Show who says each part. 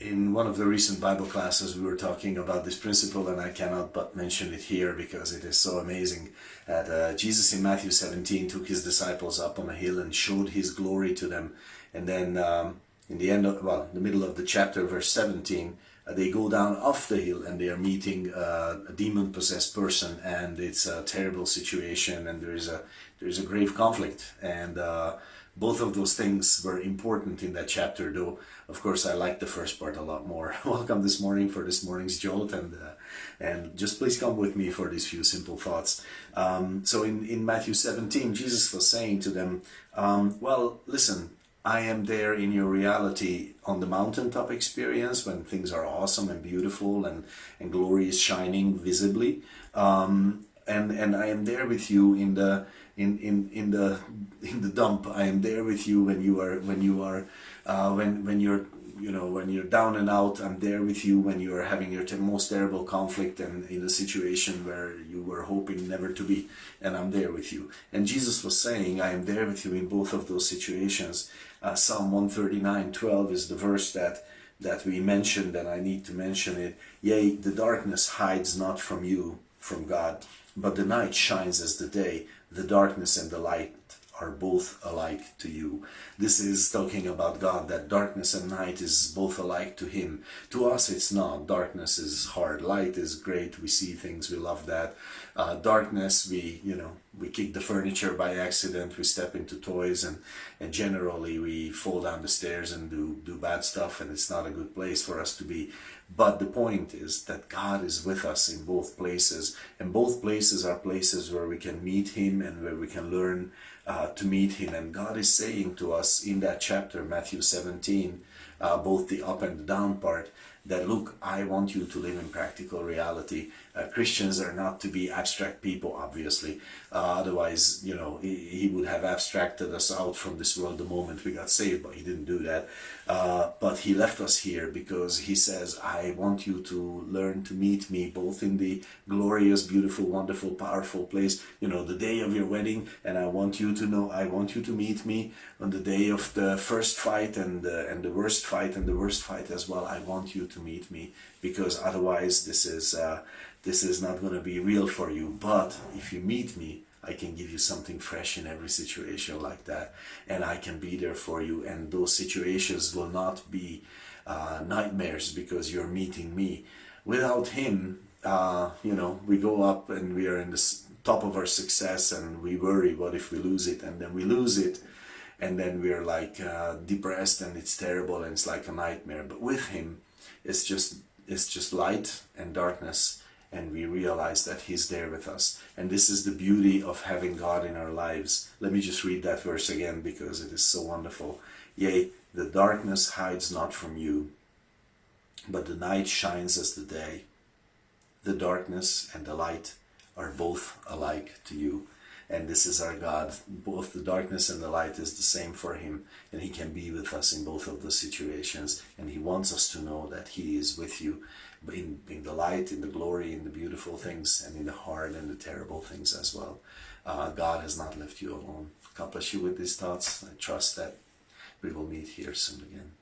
Speaker 1: in one of the recent Bible classes, we were talking about this principle, and I cannot but mention it here because it is so amazing. That Jesus in Matthew 17 took his disciples up on a hill and showed his glory to them. And then in the end of, well, the middle of the chapter, verse 17, they go down off the hill and they are meeting a demon-possessed person, and it's a terrible situation, and there is a grave conflict. And both of those things were important in that chapter, though of course I like the first part a lot more. Welcome this morning for this morning's jolt, and just please come with me for these few simple thoughts. So in Matthew 17, Jesus was saying to them, well, listen, I am there in your reality on the mountaintop experience when things are awesome and beautiful and glory is shining visibly, and I am there with you in the dump. I am there with you when you're down and out. I'm there with you when you are having your most terrible conflict and in a situation where you were hoping never to be, and I'm there with you. And Jesus was saying, I am there with you in both of those situations. Psalm 139:12 is the verse that we mentioned, and I need to mention it. Yea, the darkness hides not from you, from God, but the night shines as the day. The darkness and the light are both alike to you. This is talking about God, that darkness and night is both alike to him. To us it's not. Darkness is hard. Light is great. We see things. We love that. Darkness, we kick the furniture by accident. We step into toys, and generally we fall down the stairs and do bad stuff, and it's not a good place for us to be. But the point is that God is with us in both places, and both places are places where we can meet him and where we can learn to meet him. And God is saying to us in that chapter, Matthew 17, both the up and the down part, that look, I want you to live in practical reality. Christians are not to be abstract people, obviously. Otherwise, he would have abstracted us out from this world the moment we got saved, but he didn't do that. But he left us here because he says, I want you to learn to meet me both in the glorious, beautiful, wonderful, powerful place, the day of your wedding, and I want you to meet me on the day of the first fight and the worst fight and the worst fight as well. I want you to meet me, because otherwise this is not going to be real for you. But if you meet me, I can give you something fresh in every situation like that, and I can be there for you, and those situations will not be nightmares because you're meeting me. Without him, we go up and we are in the top of our success, and we worry, what if we lose it? And then we lose it, and then we're like depressed, and it's terrible, and it's like a nightmare. But with him, it's just light and darkness, and we realize that he's there with us. And this is the beauty of having God in our lives. Let me just read that verse again because it is so wonderful. Yea, the darkness hides not from you, but the night shines as the day. The darkness and the light are both alike to you. And this is our God. Both the darkness and the light is the same for him, and he can be with us in both of the situations. And he wants us to know that he is with you in the light, in the glory, in the beautiful things, and in the hard and the terrible things as well. God has not left you alone. God bless you with these thoughts. I trust that we will meet here soon again.